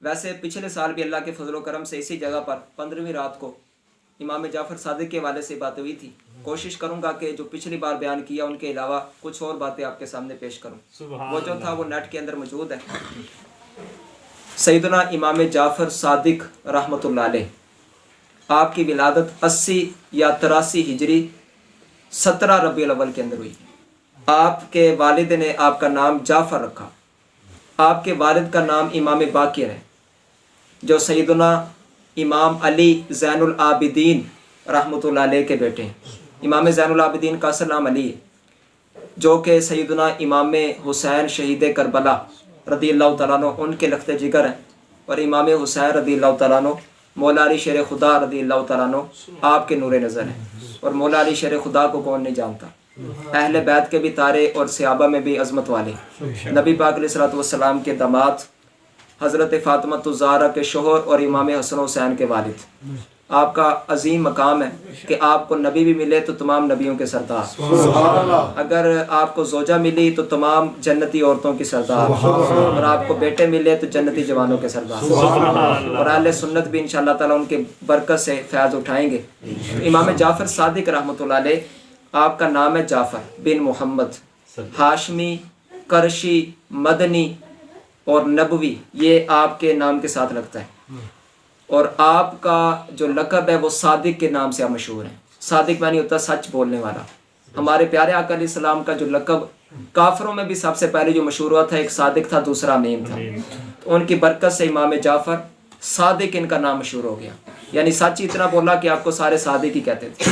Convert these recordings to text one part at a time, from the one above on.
ویسے پچھلے سال بھی اللہ کے فضل و کرم سے اسی جگہ پر 15ویں رات کو امام جعفر صادق کے حوالے سے باتیں ہوئی تھی. کوشش کروں گا کہ جو پچھلی بار بیان کیا ان کے علاوہ کچھ اور باتیں آپ کے سامنے پیش کروں. وہ جو تھا وہ نیٹ کے اندر موجود ہے. سیدنا امام جعفر صادق رحمۃ اللہ علیہ، آپ کی ولادت 80 یا 83 ہجری 17 ربیع الاول کے اندر ہوئی. آپ کے والد نے آپ کا نام جعفر رکھا. آپ کے والد کا نام امام باقر ہے، جو سیدنا امام علی زین العابدین رحمۃ اللہ علیہ کے بیٹے ہیں. امام زین العابدین کا اصل نام علی ہے، جو کہ سیدنا امام حسین شہید کربلا رضی اللہ تعالیٰ عنہ ان کے لخت جگر ہیں. اور امام حسین رضی اللہ تعالیٰ عنہ مولا علی شیر خدا رضی اللہ تعالیٰ عنہ آپ کے نور نظر ہیں. اور مولا علی شیر خدا کو کون نہیں جانتا. اہل بیت کے بھی تارے اور صحابہ میں بھی عظمت والے. نبی پاک علیہ الصلوۃ والسلام کے داماد، حضرت فاطمہ الزہرا کے شوہر اور امام حسن حسین کے والد. آپ کا عظیم مقام ہے کہ آپ کو نبی بھی ملے تو تمام نبیوں کے سردار، اگر آپ کو زوجہ ملی تو تمام جنتی عورتوں کی سردار، اور آپ کو بیٹے ملے تو جنتی جوانوں کے سردار. اور اہل سنت بھی انشاءاللہ تعالیٰ ان کی برکت سے فیض اٹھائیں گے. امام جعفر صادق رحمۃ اللہ علیہ، آپ کا نام ہے جعفر بن محمد، ہاشمی، قرشی، مدنی اور نبوی، یہ آپ کے نام کے ساتھ لگتا ہے. اور آپ کا جو لقب ہے وہ صادق کے نام سے آپ مشہور ہیں. صادق معنی ہوتا ہے سچ بولنے والا. ہمارے پیارے آقا علیہ السلام کا جو لقب کافروں میں بھی سب سے پہلے جو مشہور ہوا تھا، ایک صادق تھا، دوسرا میم تھا. تو ان کی برکت سے امام جعفر صادق ان کا نام مشہور ہو گیا. یعنی سچ اتنا بولا کہ آپ کو سارے صادق ہی کہتے تھے.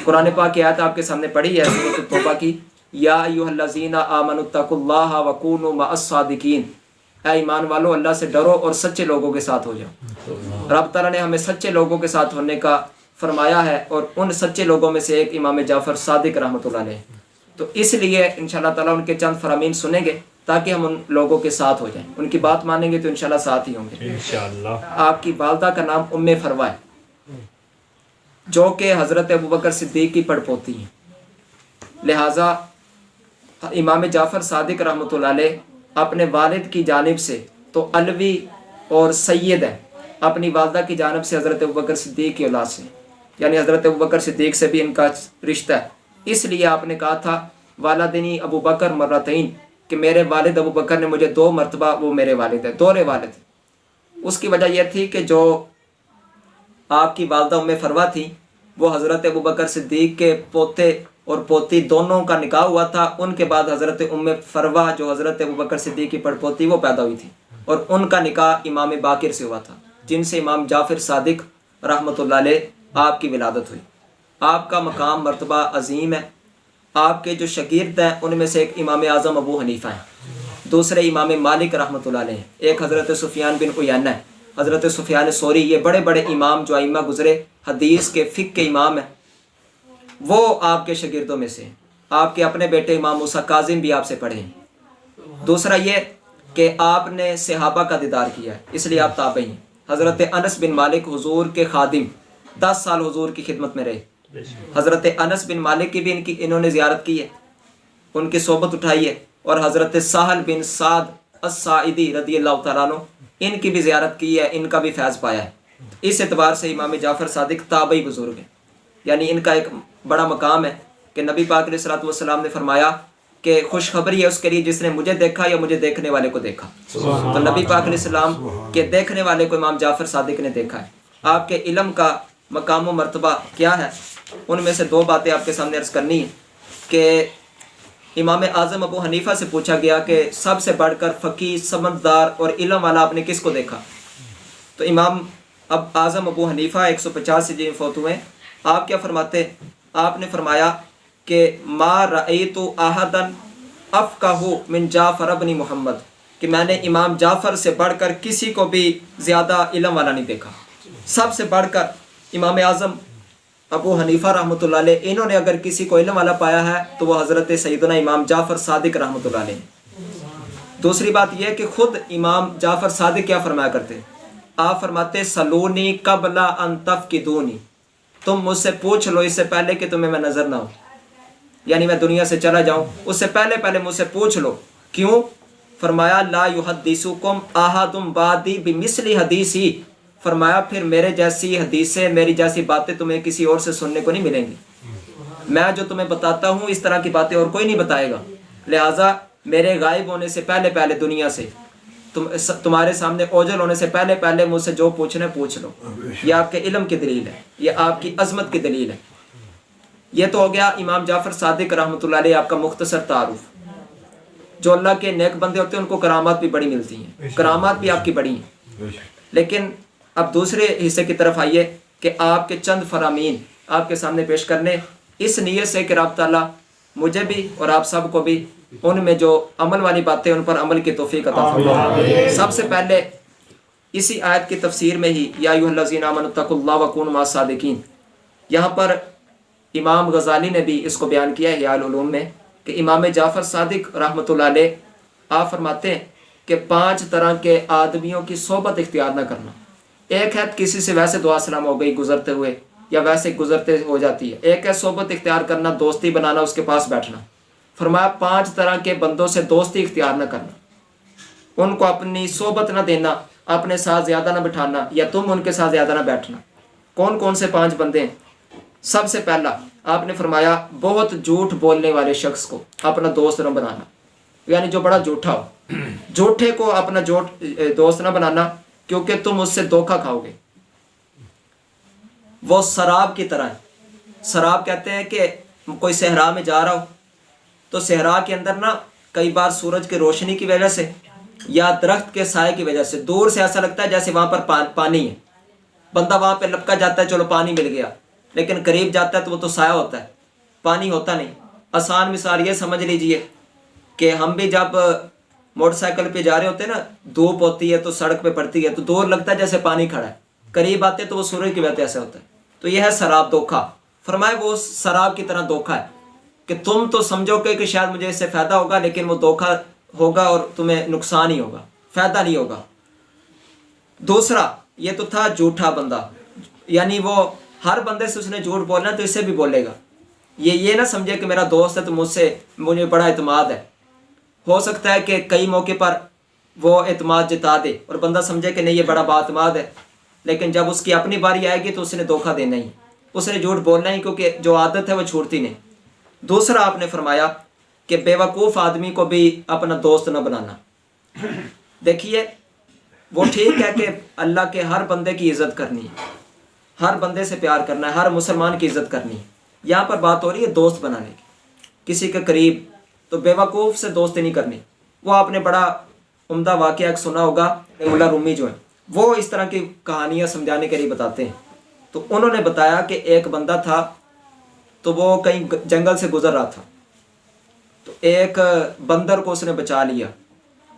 قرآن پاک کی آیت آپ کے سامنے پڑھی ہے سورۃ التوبہ کی، یا ایھا الذین آمنوا اتقوا اللہ وکونوا مع الصادقین. اے ایمان والو، اللہ سے ڈرو اور سچے لوگوں کے ساتھ ہو جاؤ. رب تعالیٰ نے ہمیں سچے لوگوں کے ساتھ ہونے کا فرمایا ہے، اور ان سچے لوگوں میں سے ایک امام جعفر صادق رحمۃ اللہ علیہ. تو اس لیے انشاءاللہ تعالیٰ ان کے چند فرامین سنیں گے تاکہ ہم ان لوگوں کے ساتھ ہو جائیں. ان کی بات مانیں گے تو انشاءاللہ ساتھ ہی ہوں گے انشاءاللہ. آپ کی والدہ کا نام ام فروا ہے، جو کہ حضرت ابوبکر صدیق کی پڑپوتی ہیں. لہٰذا امام جعفر صادق رحمۃ اللہ علیہ اپنے والد کی جانب سے تو علوی اور سید ہے، اپنی والدہ کی جانب سے حضرت ابوبکر صدیق کی اولاد سے، یعنی حضرت ابوبکر صدیق سے بھی ان کا رشتہ ہے. اس لیے آپ نے کہا تھا والدنی ابو بکر مرتین، کہ میرے والد ابو بکر نے مجھے 2 مرتبہ، وہ میرے والد ہیں، دورے والد. اس کی وجہ یہ تھی کہ جو آپ کی والدہ ام فروا تھی، وہ حضرت ابوبکر صدیق کے پوتے اور پوتی دونوں کا نکاح ہوا تھا. ان کے بعد حضرت ام فروا جو حضرت ابوبکر صدیق کی پڑپوتی، وہ پیدا ہوئی تھی، اور ان کا نکاح امام باقر سے ہوا تھا، جن سے امام جعفر صادق رحمۃ اللہ علیہ آپ کی ولادت ہوئی. آپ کا مقام مرتبہ عظیم ہے. آپ کے جو شاگرد ہیں ان میں سے ایک امام اعظم ابو حنیفہ ہیں، دوسرے امام مالک رحمۃ اللہ علیہ ہیں، ایک حضرت سفیان بن عیینہ ہے، حضرت سفیان ثوری. یہ بڑے بڑے امام جو ائمہ گزرے، حدیث کے، فقہ کے امام ہیں، وہ آپ کے شاگردوں میں سے ہیں. آپ کے اپنے بیٹے امام موسیٰ کاظم بھی آپ سے پڑھے ہیں. دوسرا یہ کہ آپ نے صحابہ کا دیدار کیا ہے، اس لیے آپ تابعی ہیں. حضرت انس بن مالک حضور کے خادم، 10 سال حضور کی خدمت میں رہے. حضرت انس بن مالک کی بھی انہوں نے زیارت کی ہے، ان کی صحبت اٹھائی ہے. اور حضرت سہل بن سعد الساعدی رضی اللہ تعالیٰ عنہ، ان کی بھی زیارت کی ہے، ان کا بھی فیض پایا ہے. اس اعتبار سے امام جعفر صادق تابعی بزرگ ہیں. یعنی ان کا ایک بڑا مقام ہے کہ نبی پاک علیہ الصلوۃ والسلام نے فرمایا کہ خوشخبری ہے اس کے لیے جس نے مجھے دیکھا یا مجھے دیکھنے والے کو دیکھا. تو نبی پاک علیہ السلام کے دیکھنے والے کو امام جعفر صادق نے دیکھا ہے. آپ کے علم کا مقام و مرتبہ کیا ہے، ان میں سے 2 باتیں آپ کے سامنے عرض کرنی ہے. کہ امام اعظم ابو حنیفہ سے پوچھا گیا کہ سب سے بڑھ کر فقیہ، سمجھدار اور علم والا آپ نے کس کو دیکھا؟ تو امام اعظم ابو حنیفہ 150 ہجری میں فوت ہوئے. آپ کیا فرماتے؟ آپ نے فرمایا کہ ما رأیت احدا افقہ من جعفر بن محمد، کہ میں نے امام جعفر سے بڑھ کر کسی کو بھی زیادہ علم والا نہیں دیکھا. سب سے بڑھ کر امام اعظم ابو حنیفہ رحمۃ اللہ علیہ، انہوں نے اگر کسی کو علم والا پایا ہے تو وہ حضرت سیدنا امام جعفر صادق رحمۃ اللہ علیہ. دوسری بات یہ ہے کہ خود امام جعفر صادق کیا فرمایا کرتے؟ آپ فرماتے سلونی قبل ان تفقدونی، تم مجھ سے پوچھ لو اس سے پہلے کہ تمہیں میں نظر نہ ہوں، یعنی میں دنیا سے چلا جاؤں اس سے پہلے مجھ سے پوچھ لو. کیوں؟ فرمایا لا یحدثکم احد بعدی بمثل حدیثی، فرمایا پھر میرے جیسی حدیثیں، میری جیسی باتیں تمہیں کسی اور سے سننے کو نہیں ملیں گی. میں جو تمہیں بتاتا ہوں اس طرح کی باتیں اور کوئی نہیں بتائے گا. لہٰذا میرے غائب ہونے سے پہلے پہلے دنیا سے تمہارے سامنے اوجل ہونے سے پہلے پہلے مجھ سے جو پوچھنا ہے پوچھ لو. یہ آپ کے علم کی دلیل ہے، یہ آپ کی عظمت کی دلیل ہے. یہ تو ہو گیا امام جعفر صادق رحمۃ اللہ علیہ آپ کا مختصر تعارف. جو اللہ کے نیک بندے ہوتے ہیں ان کو کرامات بھی بڑی ملتی ہیں، کرامات بھی آپ کی بڑی ہیں. لیکن اب دوسرے حصے کی طرف آئیے کہ آپ کے چند فرامین آپ کے سامنے پیش کرنے، اس نیت سے کہ رب تعالیٰ مجھے بھی اور آپ سب کو بھی ان میں جو عمل والی باتیں ان پر عمل کی توفیق عطا فرمائے. سب سے پہلے اسی آیت کی تفسیر میں ہی یا ایھا الذین آمنوا اتقوا اللہ وکونوا مع الصادقین، یہاں پر امام غزالی نے بھی اس کو بیان کیا ہے احیاء العلوم میں کہ امام جعفر صادق رحمۃ اللہ علیہ آپ فرماتے ہیں کہ 5 طرح کے آدمیوں کی صحبت اختیار نہ کرنا. ایک ہے کسی سے ویسے دعا سلام ہو گئی گزرتے ہوئے یا ویسے گزرتے ہو جاتی ہے. ایک ہے صحبت اختیار کرنا، دوستی بنانا، اس کے پاس بیٹھنا. فرمایا 5 طرح کے بندوں سے دوستی اختیار نہ کرنا، ان کو اپنی صحبت نہ دینا، اپنے ساتھ زیادہ نہ بٹھانا یا تم ان کے ساتھ زیادہ نہ بیٹھنا. کون کون سے 5 بندے ہیں؟ سب سے پہلا آپ نے فرمایا بہت جھوٹ بولنے والے شخص کو اپنا دوست نہ بنانا، یعنی جو بڑا جھوٹا ہو، جھوٹے کو اپنا دوست نہ بنانا کیونکہ تم اس سے دھوکہ کھاؤ گے. وہ سراب کی طرح ہے. سراب کہتے ہیں کہ کوئی صحرا میں جا رہا ہو تو صحرا کے اندر نا کئی بار سورج کی روشنی کی وجہ سے یا درخت کے سائے کی وجہ سے دور سے ایسا لگتا ہے جیسے وہاں پر پانی ہے. بندہ وہاں پہ لپکا جاتا ہے چلو پانی مل گیا، لیکن قریب جاتا ہے تو وہ تو سایہ ہوتا ہے، پانی ہوتا نہیں. آسان مثال یہ سمجھ لیجئے کہ ہم بھی جب موٹر سائیکل پہ جا رہے ہوتے ہیں نا، دھوپ ہوتی ہے تو سڑک پہ پڑتی ہے تو دور لگتا ہے جیسے پانی کھڑا ہے، قریب آتے تو وہ سورج کی وجہ سے ایسا ہوتا ہے. تو یہ ہے سراب، دھوکہ. فرمائے وہ سراب کی طرح دھوکہ ہے کہ تم تو سمجھو کہ شاید مجھے اس سے فائدہ ہوگا، لیکن وہ دھوکہ ہوگا اور تمہیں نقصان ہی ہوگا، فائدہ نہیں ہوگا. دوسرا یہ تو تھا جھوٹا بندہ، یعنی وہ ہر بندے سے اس نے جھوٹ بولنا تو اس سے بھی بولے گا. یہ نہ سمجھے کہ میرا دوست ہے تو مجھے بڑا اعتماد ہے. ہو سکتا ہے کہ کئی موقع پر وہ اعتماد جتا دے اور بندہ سمجھے کہ نہیں یہ بڑا با اعتماد ہے، لیکن جب اس کی اپنی باری آئے گی تو اس نے دھوکہ دینا ہی، اس نے جھوٹ بولنا ہی، کیونکہ جو عادت ہے وہ چھوڑتی نہیں. دوسرا آپ نے فرمایا کہ بیوقوف آدمی کو بھی اپنا دوست نہ بنانا. دیکھیے وہ ٹھیک ہے کہ اللہ کے ہر بندے کی عزت کرنی ہے، ہر بندے سے پیار کرنا ہے، ہر مسلمان کی عزت کرنی ہے. یہاں پر بات ہو رہی ہے دوست بنانے کی، کسی کے قریب. تو بیوقوف سے دوستی نہیں کرنی. وہ آپ نے بڑا عمدہ واقعہ ایک سنا ہوگا، مولا رومی جو ہیں وہ اس طرح کی کہانیاں سمجھانے کے لیے بتاتے ہیں. تو انہوں نے بتایا کہ ایک بندہ تھا تو وہ کہیں جنگل سے گزر رہا تھا، تو ایک بندر کو اس نے بچا لیا.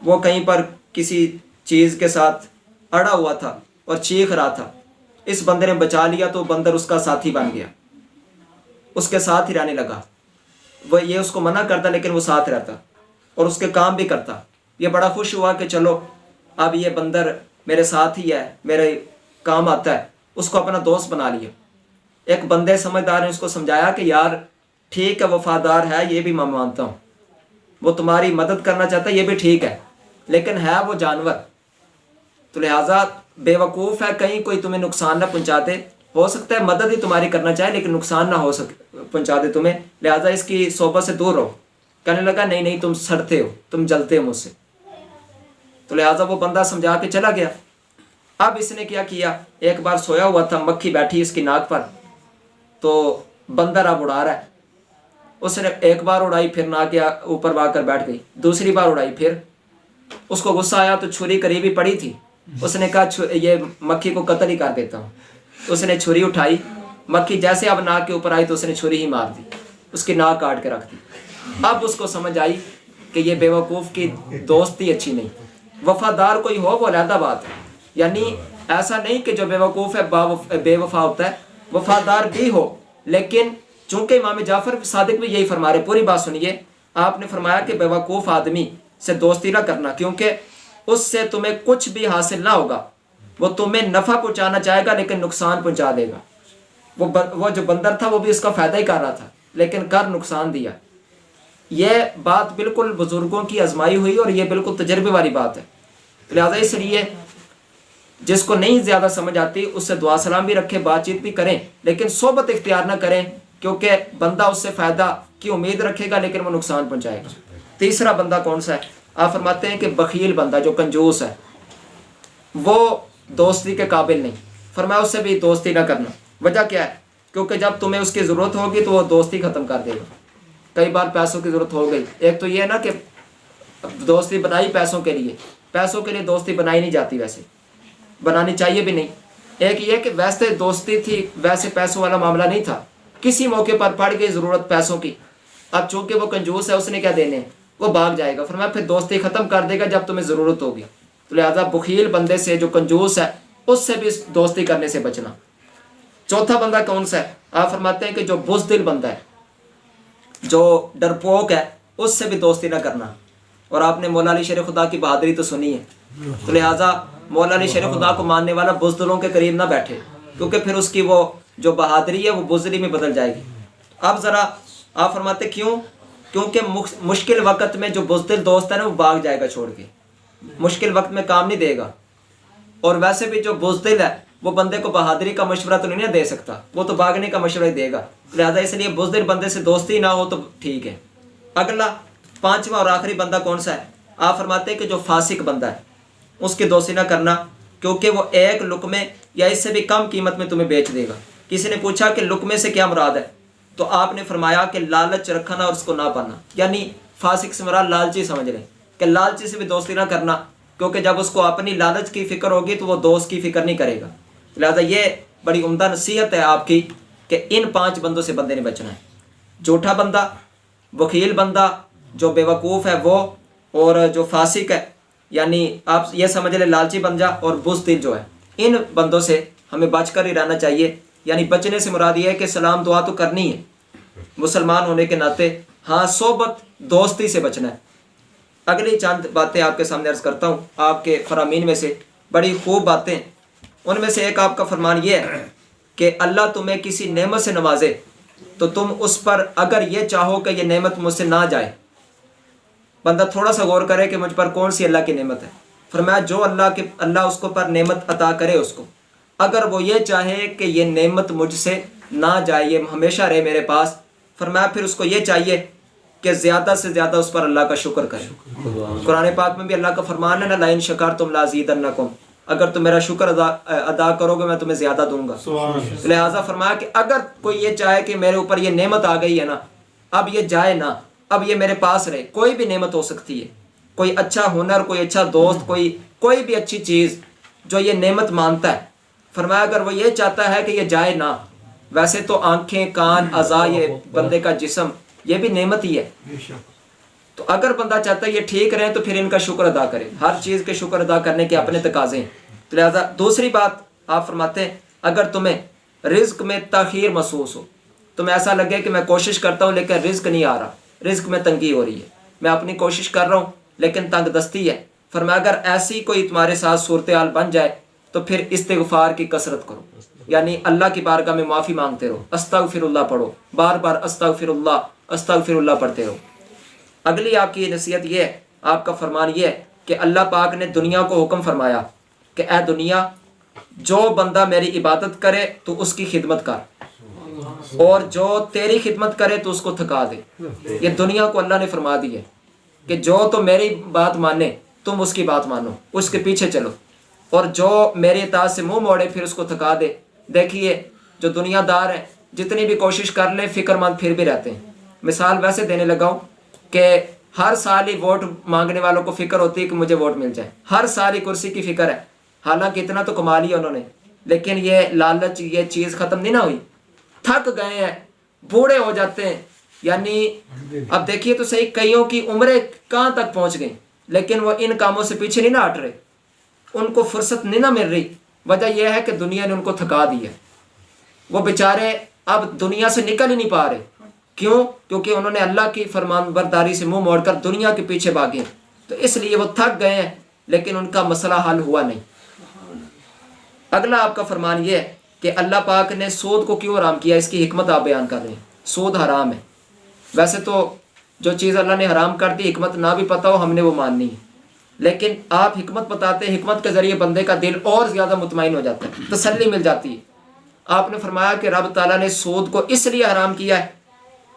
وہ کہیں پر کسی چیز کے ساتھ اڑا ہوا تھا اور چیخ رہا تھا. اس بندے نے بچا لیا تو بندر اس کا ساتھی بن گیا، اس کے ساتھ ہی رہنے لگا. وہ یہ اس کو منع کرتا لیکن وہ ساتھ رہتا اور اس کے کام بھی کرتا. یہ بڑا خوش ہوا کہ چلو اب یہ بندر میرے ساتھ ہی ہے، میرے کام آتا ہے. اس کو اپنا دوست بنا لیا. ایک بندے سمجھدار نے اس کو سمجھایا کہ یار ٹھیک ہے وفادار ہے، یہ بھی میں مانتا ہوں، وہ تمہاری مدد کرنا چاہتا ہے، یہ بھی ٹھیک ہے، لیکن ہے وہ جانور، تو لہٰذا بیوقوف ہے، کہیں کوئی تمہیں نقصان نہ پہنچا دے. ہو سکتا ہے مدد ہی تمہاری کرنا چاہے لیکن نقصان نہ پہنچا دے تمہیں، لہٰذا اس کی صحبت سے دور رہو. کہنے لگا نہیں تم سڑتے ہو، تم جلتے ہو مجھ سے. تو لہٰذا وہ بندہ سمجھا کے چلا گیا. اب اس نے کیا کیا، ایک بار سویا ہوا تھا، مکھی بیٹھی اس کی ناک پر، تو بندر اب اڑا رہا ہے. اس نے ایک بار اڑائی، پھر ناک کے اوپر وا کر بیٹھ گئی. دوسری بار اڑائی، پھر اس کو غصہ آیا تو چھری قریبی پڑی تھی. اس نے کہا یہ مکھی کو قتل ہی کر دیتا ہوں. اس نے چھری اٹھائی، مکھی جیسے اب ناک کے اوپر آئی تو اس نے چھری ہی مار دی، اس کی ناک کاٹ کے رکھ دی. اب اس کو سمجھ آئی کہ یہ بیوقوف کی دوستی اچھی نہیں. وفادار کوئی ہو وہ علیحدہ بات ہے، یعنی ایسا نہیں کہ جو بیوقوف ہے بے وفا ہوتا ہے، وفادار بھی ہو. لیکن چونکہ امام جعفر صادق بھی یہی فرما رہے، پوری بات سنیے. آپ نے فرمایا کہ بیوقوف آدمی سے دوستی نہ کرنا، کیونکہ اس سے تمہیں کچھ بھی حاصل نہ ہوگا. وہ تمہیں نفع پہنچانا چاہے گا لیکن نقصان پہنچا دے گا. وہ جو بندر تھا وہ بھی اس کا فائدہ ہی کر رہا تھا لیکن کر نقصان دیا. یہ بات بالکل بزرگوں کی آزمائی ہوئی اور یہ بالکل تجربے والی بات ہے. لہٰذا اس لیے جس کو نہیں زیادہ سمجھ آتی اس سے دعا سلام بھی رکھے، بات چیت بھی کریں، لیکن صحبت اختیار نہ کریں، کیونکہ بندہ اس سے فائدہ کی امید رکھے گا لیکن وہ نقصان پہنچائے گا. تیسرا بندہ کون سا ہے؟ آپ فرماتے ہیں کہ بخیل بندہ جو کنجوس ہے وہ دوستی کے قابل نہیں. فرمایا اس سے بھی دوستی نہ کرنا. وجہ کیا ہے؟ کیونکہ جب تمہیں اس کی ضرورت ہوگی تو وہ دوستی ختم کر دے گا. کئی بار پیسوں کی ضرورت ہو گئی، ایک تو یہ ہے نا کہ دوستی بنائی پیسوں کے لیے دوستی بنائی نہیں جاتی، ویسے بنانی چاہیے بھی نہیں. ایک یہ کہ ویسے دوستی تھی، ویسے پیسوں والا معاملہ نہیں تھا، کسی موقع پر پڑ گئی ضرورت پیسوں کی، اب چونکہ وہ کنجوس ہے اس نے کیا دینے، وہ بھاگ جائے گا. فرمایا پھر دوستی ختم کر دے گا جب تمہیں ضرورت ہوگی. تو لہٰذا بخیل بندے سے جو کنجوس ہے اس سے بھی دوستی کرنے سے بچنا. چوتھا بندہ کون سا ہے؟ آپ فرماتے ہیں کہ جو بزدل بندہ ہے، جو ڈرپوک ہے، اس سے بھی دوستی نہ کرنا. اور آپ نے مولا علی شیر خدا کی بہادری تو سنی ہے، تو لہٰذا مولا علی شیر خدا کو ماننے والا بزدلوں کے قریب نہ بیٹھے، کیونکہ پھر اس کی وہ جو بہادری ہے وہ بزدلی میں بدل جائے گی. اب ذرا آپ فرماتے کیوں؟ کیونکہ مشکل وقت میں جو بزدل دوست ہے نا وہ بھاگ جائے گا چھوڑ کے، مشکل وقت میں کام نہیں دے گا. اور ویسے بھی جو بزدل ہے وہ بندے کو بہادری کا مشورہ تو نہیں دے سکتا، وہ تو بھاگنے کا مشورہ ہی دے گا. لہٰذا اس لیے بزدل بندے سے دوستی نہ ہو تو ٹھیک ہے. اگلا پانچواں اور آخری بندہ کون سا ہے؟ آپ فرماتے ہیں کہ جو فاسق بندہ ہے اس کی دوستی نہ کرنا، کیونکہ وہ ایک لقمے یا اس سے بھی کم قیمت میں تمہیں بیچ دے گا. کسی نے پوچھا کہ لقمے سے کیا مراد ہے، تو آپ نے فرمایا کہ لالچ رکھنا اور اس کو نہ پانا. یعنی فاسق سے مراد لالچی سمجھ لیں کہ لالچی سے بھی دوستی نہ کرنا، کیونکہ جب اس کو اپنی لالچ کی فکر ہوگی تو وہ دوست کی فکر نہیں کرے گا. لہٰذا یہ بڑی عمدہ نصیحت ہے آپ کی کہ ان 5 بندوں سے بندے نے بچنا ہے. جھوٹا بندہ، بخیل بندہ، جو بیوقوف ہے وہ، اور جو فاسق ہے یعنی آپ یہ سمجھ لیں لالچی بندہ، اور بزدل جو ہے، ان بندوں سے ہمیں بچ کر ہی رہنا چاہیے. یعنی بچنے سے مراد یہ ہے کہ سلام دعا تو کرنی ہے مسلمان ہونے کے ناطے، ہاں صحبت دوستی سے بچنا ہے. اگلی چند باتیں آپ کے سامنے عرض کرتا ہوں، آپ کے فرامین میں سے بڑی خوب باتیں. ان میں سے ایک آپ کا فرمان یہ ہے کہ اللہ تمہیں کسی نعمت سے نوازے تو تم اس پر اگر یہ چاہو کہ یہ نعمت مجھ سے نہ جائے. بندہ تھوڑا سا غور کرے کہ مجھ پر کون سی اللہ کی نعمت ہے. فرمایا جو اللہ اس کو پر نعمت عطا کرے اس کو، اگر وہ یہ چاہے کہ یہ نعمت مجھ سے نہ جائے، یہ ہمیشہ رہے میرے پاس، فرمایا پھر اس کو یہ چاہیے کہ زیادہ سے زیادہ اس پر اللہ کا شکر کرے. قرآن پاک میں بھی اللہ کا فرمان ہے نا، لَئِن شَكَرْتُمْ لَأَزِيدَنَّكُمْ، اگر تم میرا شکر ادا کرو گے میں تمہیں زیادہ دوں گا. لہٰذا فرمایا کہ اگر کوئی یہ چاہے کہ میرے اوپر یہ نعمت آ گئی ہے نا، اب یہ جائے نا، اب یہ میرے پاس رہے. کوئی بھی نعمت ہو سکتی ہے، کوئی اچھا ہنر، کوئی اچھا دوست، کوئی بھی اچھی چیز جو یہ نعمت مانتا ہے. فرمایا اگر وہ یہ چاہتا ہے کہ یہ جائے نہ، ویسے تو آنکھیں، کان، اعضاء، یہ بندے کا جسم، یہ بھی نعمت ہی ہے. تو اگر بندہ چاہتا ہے یہ ٹھیک رہے تو پھر ان کا شکر ادا کرے. ہر چیز کے شکر ادا کرنے کے اپنے تقاضے ہیں. تو لہٰذا دوسری بات آپ فرماتے ہیں اگر تمہیں رزق میں تاخیر محسوس ہو، تمہیں ایسا لگے کہ میں کوشش کرتا ہوں لیکن رزق نہیں آ رہا، رزق میں تنگی ہو رہی ہے، میں اپنی کوشش کر رہا ہوں لیکن تنگ دستی ہے، فرمایا اگر ایسی کوئی تمہارے ساتھ صورتحال بن جائے تو پھر استغفار کی کثرت کرو. یعنی اللہ کی بارگاہ میں معافی مانگتے رہو، استغفر اللہ پڑھو، بار بار استغفر اللہ پڑھتے رہو. اگلی آپ کی نصیحت یہ ہے، آپ کا فرمان یہ ہے کہ اللہ پاک نے دنیا کو حکم فرمایا کہ اے دنیا، جو بندہ میری عبادت کرے تو اس کی خدمت کر، اور جو تیری خدمت کرے تو اس کو تھکا دے. یہ دنیا کو اللہ نے فرما دی ہے کہ جو تو میری بات مانے تم اس کی بات مانو، اس کے پیچھے چلو، اور جو میری اطاعت سے منہ موڑے پھر اس کو تھکا دے. دیکھیے جو دنیا دار ہیں جتنی بھی کوشش کر لیں فکر مند پھر بھی رہتے ہیں. مثال ویسے دینے لگا ہوں کہ ہر سال ہی ووٹ مانگنے والوں کو فکر ہوتی ہے کہ مجھے ووٹ مل جائے، ہر سال ہی کرسی کی فکر ہے، حالانکہ اتنا تو کما لیا انہوں نے، لیکن یہ لالچ، یہ چیز ختم نہیں نہ ہوئی. تھک گئے ہیں، بوڑھے ہو جاتے ہیں. یعنی اب دیکھیے تو صحیح، کئیوں کی عمریں کہاں تک پہنچ گئیں لیکن وہ ان کاموں سے پیچھے نہیں نہ ہٹ رہے، ان کو فرصت نہیں نہ مل رہی. وجہ یہ ہے کہ دنیا نے ان کو تھکا دی ہے. وہ بیچارے اب دنیا سے نکل ہی نہیں پا رہے. کیوں؟ کیونکہ انہوں نے اللہ کی فرمان برداری سے منہ موڑ کر دنیا کے پیچھے بھاگے، تو اس لیے وہ تھک گئے ہیں لیکن ان کا مسئلہ حل ہوا نہیں. اگلا آپ کا فرمان یہ ہے کہ اللہ پاک نے سود کو کیوں حرام کیا، اس کی حکمت آپ بیان کر رہے ہیں. سود حرام ہے. ویسے تو جو چیز اللہ نے حرام کر دی حکمت نہ بھی پتہ ہو ہم نے وہ ماننی ہے، لیکن آپ حکمت بتاتے ہیں، حکمت کے ذریعے بندے کا دل اور زیادہ مطمئن ہو جاتا ہے، تسلی مل جاتی ہے۔ آپ نے فرمایا کہ رب تعالیٰ نے سود کو اس لیے حرام کیا ہے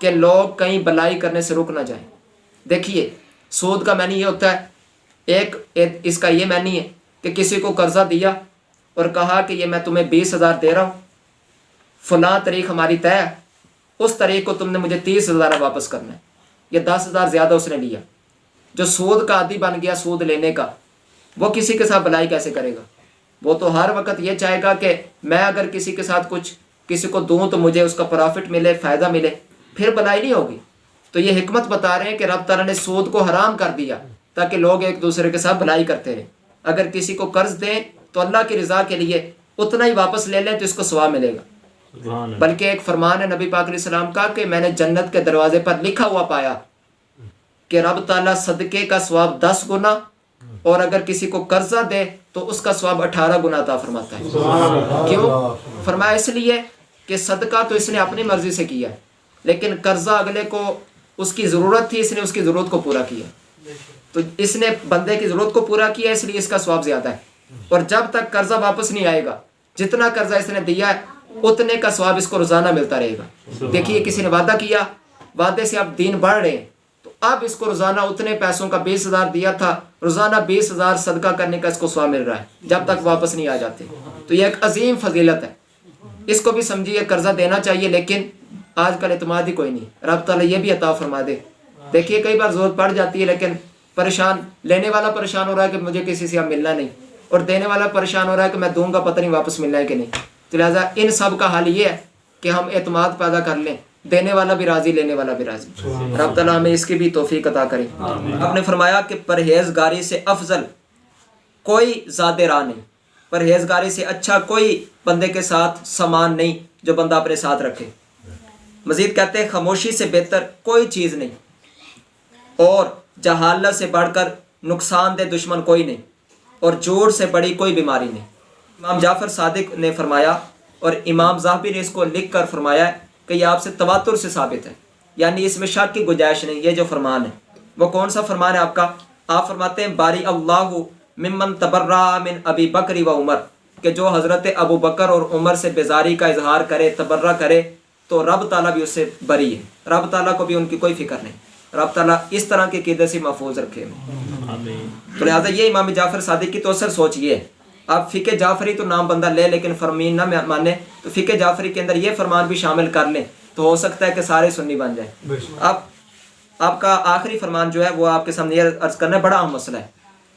کہ لوگ کہیں بلائی کرنے سے رک نہ جائیں۔ دیکھیے سود کا معنی یہ ہوتا ہے، ایک اس کا یہ معنی ہے کہ کسی کو قرضہ دیا اور کہا کہ یہ میں تمہیں 20,000 دے رہا ہوں، فلاں تاریخ ہماری طے ہے، اس تاریخ کو تم نے مجھے 30,000 واپس کرنا ہے، یہ 10,000 زیادہ اس نے لیا۔ جو سود کا عادی بن گیا سود لینے کا، وہ کسی کے ساتھ بلائی کیسے کرے گا؟ وہ تو ہر وقت یہ چاہے گا کہ میں اگر کسی کے ساتھ کچھ کسی کو دوں تو مجھے اس کا پرافٹ ملے، فائدہ ملے، پھر بلائی نہیں ہوگی۔ تو یہ حکمت بتا رہے ہیں کہ رب تعالیٰ نے سود کو حرام کر دیا تاکہ لوگ ایک دوسرے کے ساتھ بلائی کرتے رہیں۔ اگر کسی کو قرض دیں تو اللہ کی رضا کے لیے اتنا ہی واپس لے لیں تو اس کو ثواب ملے گا۔ بلکہ ایک فرمان ہے نبی پاک علیہ السلام کا کہ میں نے جنت کے دروازے پر لکھا ہوا پایا کہ رب تعالیٰ صدقے کا ثواب 10 گنا اور اگر کسی کو قرضہ دے تو اس کا ثواب 18 گنا عطا فرماتا ہے۔ کیوں؟ فرمایا اس لیے کہ صدقہ تو اس نے اپنی مرضی سے کیا ہے، لیکن قرضہ اگلے کو اس کی ضرورت تھی، اس نے اس کی ضرورت کو پورا کیا، تو اس نے بندے کی ضرورت کو پورا کیا اس لیے اس کا ثواب زیادہ ہے۔ اور جب تک قرضہ واپس نہیں آئے گا، جتنا قرضہ اس نے دیا ہے اتنے کا ثواب اس کو روزانہ ملتا رہے گا۔ دیکھیے کسی نے وعدہ کیا، وعدے سے اب دین بڑھ رہے ہیں تو اب اس کو روزانہ اتنے پیسوں کا 20,000 دیا تھا، روزانہ 20,000 صدقہ کرنے کا اس کو ثواب مل رہا ہے جب تک واپس نہیں آ جاتے۔ تو یہ ایک عظیم فضیلت ہے، اس کو بھی سمجھیے۔ قرضہ دینا چاہیے لیکن آج کل اعتماد ہی کوئی نہیں، رب تعالیٰ یہ بھی عطا فرما دے۔ دیکھیے کئی بار ضرورت پڑ جاتی ہے لیکن پریشان، لینے والا پریشان ہو رہا ہے کہ مجھے کسی سے اب ملنا نہیں، اور دینے والا پریشان ہو رہا ہے کہ میں دوں گا پتہ نہیں واپس ملنا ہے کہ نہیں۔ تو لہٰذا ان سب کا حل یہ ہے کہ ہم اعتماد پیدا کر لیں، دینے والا بھی راضی، لینے والا بھی راضی۔ رب تعالیٰ ہمیں اس کی بھی توفیق عطا کرے۔ آپ نے فرمایا کہ پرہیزگاری سے افضل کوئی زیادہ راہ نہیں، پرہیزگاری سے اچھا کوئی بندے کے ساتھ سامان نہیں جو بندہ اپنے ساتھ رکھے۔ مزید کہتے ہیں خاموشی سے بہتر کوئی چیز نہیں، اور جہالت سے بڑھ کر نقصان دہ دشمن کوئی نہیں، اور جھوٹ سے بڑی کوئی بیماری نہیں۔ امام جعفر صادق نے فرمایا اور امام ذہبی نے اس کو لکھ کر فرمایا ہے کہ یہ آپ سے تواتر سے ثابت ہے، یعنی اس میں شک کی گنجائش نہیں۔ یہ جو فرمان ہے وہ کون سا فرمان ہے آپ کا؟ آپ فرماتے ہیں باری اللہ ممن تبرع من ابی بکر و عمر، کہ جو حضرت ابو بکر اور عمر سے بیزاری کا اظہار کرے، تبرع کرے، تو رب تعالیٰ بھی اس سے بری ہے، رب تعالیٰ کو بھی ان کی کوئی فکر نہیں، رب تعالیٰ اس طرح کے عقیدے سے محفوظ رکھے۔ تو لہٰذا یہ امام جعفر صادق کی تو اصل سوچ یہ ہے۔ آپ فقہ جعفری تو نام بندہ لے لیکن فرمین نہ مانے، تو فقہ جعفری کے اندر یہ فرمان بھی شامل کر لیں تو ہو سکتا ہے کہ سارے سنی بن جائیں۔ اب آپ کا آخری فرمان جو ہے وہ آپ کے سامنے یہ عرض کرنا بڑا اہم مسئلہ ہے،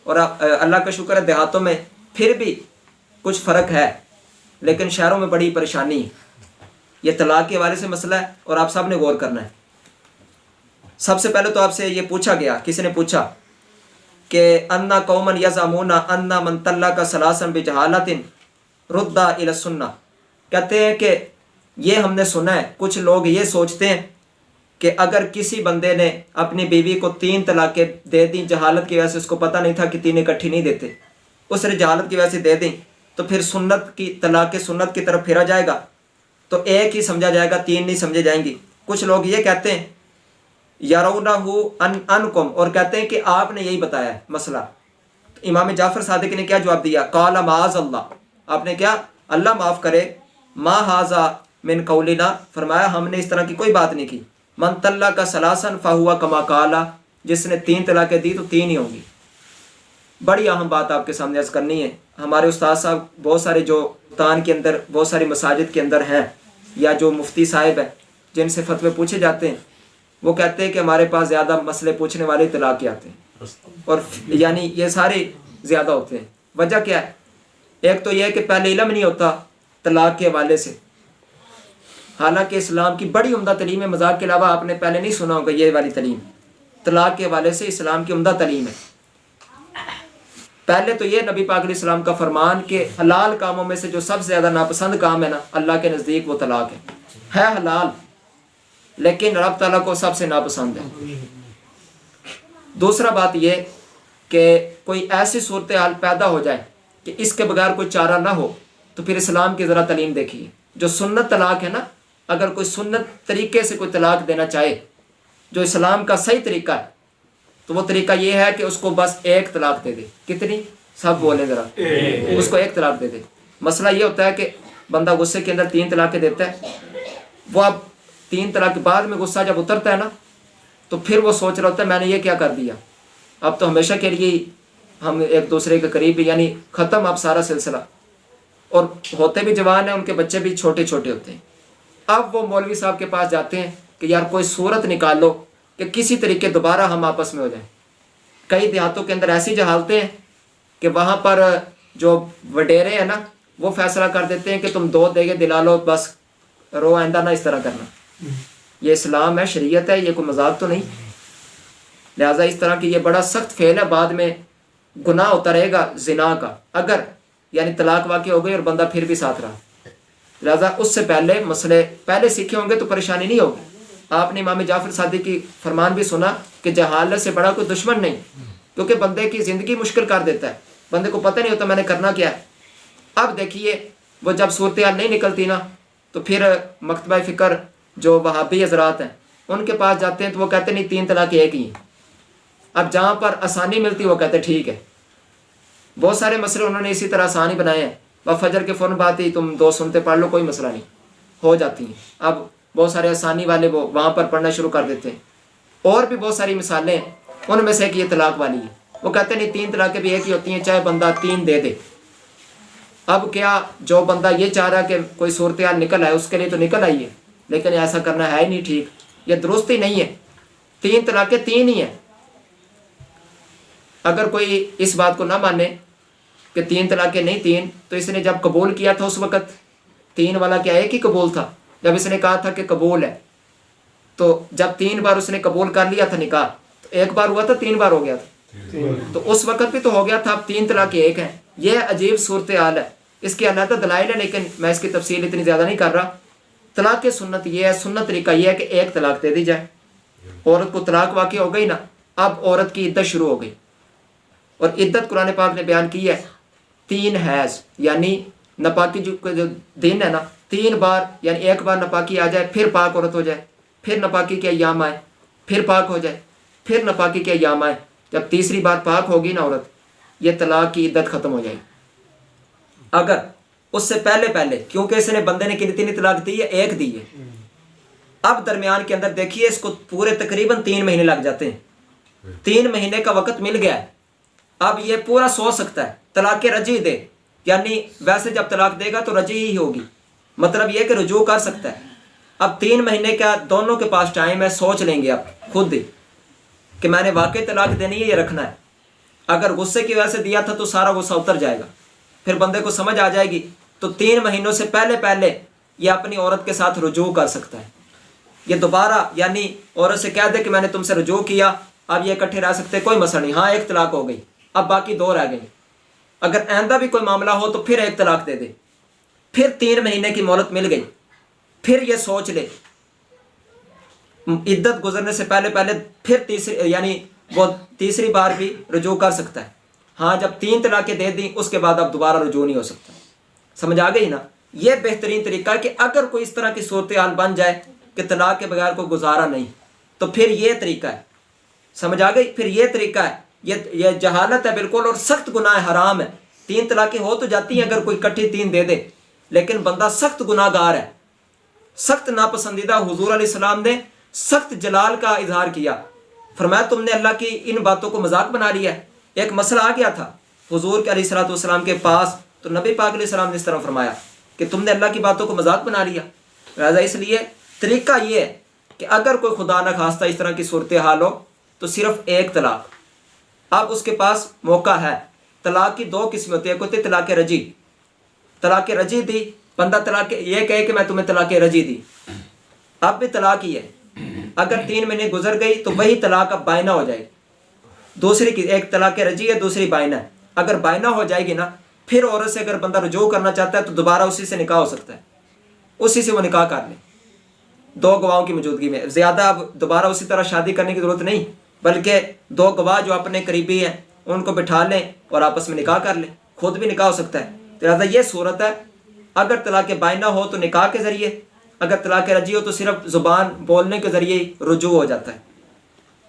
اور اللہ کا شکر ہے دیہاتوں میں پھر بھی کچھ فرق ہے، لیکن شہروں میں بڑی پریشانی ہے۔ یہ طلاق کے حوالے سے مسئلہ ہے اور آپ سب نے غور کرنا ہے۔ سب سے پہلے تو آپ سے یہ پوچھا گیا، کسی نے پوچھا کہ انا قومن یزعمون ان من طلق ثلاثا بجہالۃ رد الی السنہ، کہتے ہیں کہ یہ ہم نے سنا ہے کچھ لوگ یہ سوچتے ہیں کہ اگر کسی بندے نے اپنی بیوی کو 3 طلاقیں دے دیں، جہالت کی وجہ سے اس کو پتہ نہیں تھا کہ 3 اکٹھی نہیں دیتے، اس نے جہالت کی وجہ سے دے دیں، تو پھر سنت کی طلاق سنت کی طرف پھیرا جائے گا، تو ایک ہی سمجھا جائے گا، 3 نہیں سمجھے جائیں گی۔ کچھ لوگ یہ کہتے ہیں یرونہ انکم، اور کہتے ہیں کہ آپ نے یہی بتایا ہے مسئلہ۔ امام جعفر صادق نے کیا جواب دیا؟ قال معاذ اللہ، آپ نے کیا؟ اللہ معاف کرے، ما ھذا من قولنا، فرمایا ہم نے اس طرح کی کوئی بات نہیں کی۔ من طلق ثلاثا فہو کما قال، جس نے 3 طلاقیں دی تو 3 ہی ہوں گی۔ بڑی اہم بات آپ کے سامنے عرض کرنی ہے۔ ہمارے استاد صاحب بہت سارے جو تان کے اندر بہت ساری مساجد کے اندر ہیں، یا جو مفتی صاحب ہیں جن سے فتوے پوچھے جاتے ہیں، وہ کہتے ہیں کہ ہمارے پاس زیادہ مسئلے پوچھنے والے طلاق کے آتے ہیں، اور یعنی یہ سارے زیادہ ہوتے ہیں۔ وجہ کیا ہے؟ ایک تو یہ ہے کہ پہلے علم نہیں ہوتا طلاق کے حوالے سے، حالانکہ اسلام کی بڑی عمدہ تعلیم ہے، مذاق کے علاوہ آپ نے پہلے نہیں سنا ہوگا یہ والی تعلیم، طلاق کے حوالے سے اسلام کی عمدہ تعلیم ہے۔ پہلے تو یہ نبی پاک علیہ السلام کا فرمان کہ حلال کاموں میں سے جو سب سے زیادہ ناپسند کام ہے نا اللہ کے نزدیک وہ طلاق ہے حلال، لیکن رب تعالیٰ کو سب سے ناپسند ہے۔ دوسرا بات یہ کہ کوئی ایسی صورتحال پیدا ہو جائے کہ اس کے بغیر کوئی چارہ نہ ہو، تو پھر اسلام کی ذرا تعلیم دیکھیے۔ جو سنت طلاق ہے نا، اگر کوئی سنت طریقے سے کوئی طلاق دینا چاہے جو اسلام کا صحیح طریقہ ہے تو وہ طریقہ یہ ہے کہ اس کو بس ایک طلاق دے دے. کتنی؟ سب بولیں ذرا. اس کو ایک طلاق دے دے. مسئلہ یہ ہوتا ہے کہ بندہ غصے کے اندر 3 طلاقیں دیتا ہے. وہ اب 3 طلاق کے بعد میں غصہ جب اترتا ہے نا تو پھر وہ سوچ رہا ہوتا ہے میں نے یہ کیا کر دیا. اب تو ہمیشہ کے لیے ہم ایک دوسرے کے قریب بھی، یعنی ختم اب سارا سلسلہ. اور ہوتے بھی جوان ہیں، ان کے بچے بھی چھوٹے چھوٹے ہوتے ہیں. اب وہ مولوی صاحب کے پاس جاتے ہیں کہ یار کوئی صورت نکال لو کہ کسی طریقے دوبارہ ہم آپس میں ہو جائیں. کئی دیہاتوں کے اندر ایسی جہالتیں ہیں کہ وہاں پر جو وڈیرے ہیں نا وہ فیصلہ کر دیتے ہیں کہ تم 2 دیگے دلا لو، بس رو آئندہ نہ اس طرح کرنا. یہ اسلام ہے، شریعت ہے، یہ کوئی مذاق تو نہیں. لہٰذا اس طرح کی یہ بڑا سخت فعل ہے، بعد میں گناہ ہوتا رہے گا زنا کا، اگر یعنی طلاق واقع ہو گئی اور بندہ پھر بھی ساتھ رہا. لہٰذا اس سے پہلے مسئلے پہلے سیکھے ہوں گے تو پریشانی نہیں ہوگی. آپ نے امام جعفر صادق کی فرمان بھی سنا کہ جہالت سے بڑا کوئی دشمن نہیں، کیونکہ بندے کی زندگی مشکل کر دیتا ہے. بندے کو پتہ نہیں ہوتا میں نے کرنا کیا ہے. اب دیکھیے وہ جب صورتحال نہیں نکلتی نا تو پھر مکتبہ فکر جو وہابی حضرات ہیں ان کے پاس جاتے ہیں تو وہ کہتے نہیں 3 طلاق ایک ہی ہیں. اب جہاں پر آسانی ملتی وہ کہتے ٹھیک ہے. بہت سارے مسئلے انہوں نے اسی طرح آسانی بنائے ہیں. فجر کے فوراً بعد ہی تم 2 سنتے پڑھ لو، کوئی مسئلہ نہیں، ہو جاتی ہیں. اب بہت سارے آسانی والے وہ وہاں پر پڑھنا شروع کر دیتے ہیں. اور بھی بہت ساری مثالیں ہیں، ان میں سے ایک یہ طلاق والی ہے. وہ کہتے نہیں 3 طلاقیں بھی ایک ہی ہوتی ہیں چاہے بندہ 3 دے دے. اب کیا جو بندہ یہ چاہ رہا ہے کہ کوئی صورتحال نکل آئے اس کے لیے تو نکل آئی ہے، لیکن ایسا کرنا ہے ہی نہیں ٹھیک، یہ درست ہی نہیں ہے. 3 طلاقیں 3 ہی ہیں. اگر کوئی اس بات کو نہ مانے کہ 3 طلاقیں نہیں 3، تو اس نے جب قبول کیا تھا اس وقت 3 والا کیا ایک ہی قبول تھا. جب اس نے کہا تھا کہ قبول ہے تو جب 3 بار اس نے قبول کر لیا تھا نکاح، تو 1 بار ہوا تھا 3 بار ہو گیا تھا. تو اس وقت بھی تو ہو گیا تھا. اب 3 طلاقیں ایک ہیں. یہ عجیب صورتحال ہے. اس کے علیحدہ دلائل ہے لیکن میں اس کی تفصیل اتنی زیادہ نہیں کر رہا. طلاق سنت یہ ہے، سنت طریقہ یہ ہے کہ 1 طلاق دے دی جائے. عورت کو طلاق واقع ہو گئی نا، اب عورت کی عدت شروع ہو گئی. اور عدت قرآن پاک نے بیان کی ہے 3 حیض، یعنی نپاکی جو دن ہے نا 3 بار، یعنی 1 بار نپاکی آ جائے پھر پاک عورت ہو جائے، پھر نپاکی کے ایام آئے پھر پاک ہو جائے، پھر نپاکی کے ایام آئے. جب تیسری بار پاک ہوگی نا عورت، یہ طلاق کی عدت ختم ہو جائے گی. اگر اس سے پہلے کیونکہ اس نے بندے نے کتنی طلاق دی ہے؟ 1 دی ہے. اب درمیان کے اندر دیکھیے اس کو پورے تقریباً 3 مہینے لگ جاتے ہیں. 3 مہینے کا وقت مل گیا ہے. اب یہ پورا سوچ سکتا ہے طلاق رجعی دے، یعنی ویسے جب طلاق دے گا تو رجعی ہی ہوگی، مطلب یہ کہ رجوع کر سکتا ہے. اب 3 مہینے کا دونوں کے پاس ٹائم ہے، سوچ لیں گے اب خود ہی کہ میں نے واقعی طلاق دینی ہے یا رکھنا ہے. اگر غصے کی وجہ سے دیا تھا تو سارا غصہ اتر جائے گا، پھر بندے کو سمجھ آ جائے گی. تو 3 مہینوں سے پہلے یہ اپنی عورت کے ساتھ رجوع کر سکتا ہے. یہ دوبارہ یعنی عورت سے کہہ دے کہ میں نے تم سے رجوع کیا، اب یہ اکٹھے رہ سکتے، کوئی مسئلہ نہیں. ہاں 1 طلاق ہو گئی، اب باقی 2 رہ گئی. اگر آئندہ بھی کوئی معاملہ ہو تو پھر 1 طلاق دے دے. پھر 3 مہینے کی مہلت مل گئی. پھر یہ سوچ لے عدت گزرنے سے پہلے پھر تیسری بار بھی رجوع کر سکتا ہے. ہاں جب 3 طلاقیں دے دیں اس کے بعد اب دوبارہ رجوع نہیں ہو سکتا. سمجھ آ گئی نا؟ یہ بہترین طریقہ ہے کہ اگر کوئی اس طرح کی صورتحال بن جائے کہ طلاق کے بغیر کوئی گزارا نہیں تو پھر یہ طریقہ ہے. سمجھ آ گئی؟ پھر یہ طریقہ ہے. یہ جہالت ہے بالکل اور سخت گناہ حرام ہے. 3 طلاقیں ہو تو جاتی ہیں اگر کوئی اکٹھی 3 دے دے، لیکن بندہ سخت گناہ گار ہے، سخت ناپسندیدہ. حضور علیہ السلام نے سخت جلال کا اظہار کیا، فرمایا تم نے اللہ کی ان باتوں کو مذاق بنا لیا ہے. ایک مسئلہ آ گیا تھا حضور کے علیہ السلام کے پاس، تو نبی پاک علیہ السلام نے اس طرح فرمایا کہ تم نے اللہ کی باتوں کو مذاق بنا لیا. لہٰذا اس لیے طریقہ یہ ہے کہ اگر کوئی خدا نہ خواستہ اس طرح کی صورتحال ہو تو صرف 1 طلاق. اب اس کے پاس موقع ہے. طلاق کی 2 قسمیں ہوتی ہیں. کوئی ہوتی طلاق رجعی. طلاق رجعی دی، بندہ طلاق یہ کہے کہ میں تمہیں طلاق رجعی دی، اب بھی طلاق ہی ہے. اگر 3 مہینے گزر گئی تو وہی طلاق اب بائنہ ہو جائے گی. دوسری کی ایک طلاق رجعی ہے، دوسری بائنہ ہے. اگر بائنہ ہو جائے گی نا، پھر عورت سے اگر بندہ رجوع کرنا چاہتا ہے تو دوبارہ اسی سے نکاح ہو سکتا ہے، اسی سے وہ نکاح کر لے 2 گواہوں کی موجودگی میں. زیادہ اب دوبارہ اسی طرح شادی کرنے کی ضرورت نہیں، بلکہ 2 گواہ جو اپنے قریبی ہیں ان کو بٹھا لیں اور آپس میں نکاح کر لیں، خود بھی نکاح ہو سکتا ہے. لہٰذا یہ صورت ہے. اگر طلاق بائنہ ہو تو نکاح کے ذریعے، اگر طلاق رجعی ہو تو صرف زبان بولنے کے ذریعے رجوع ہو جاتا ہے.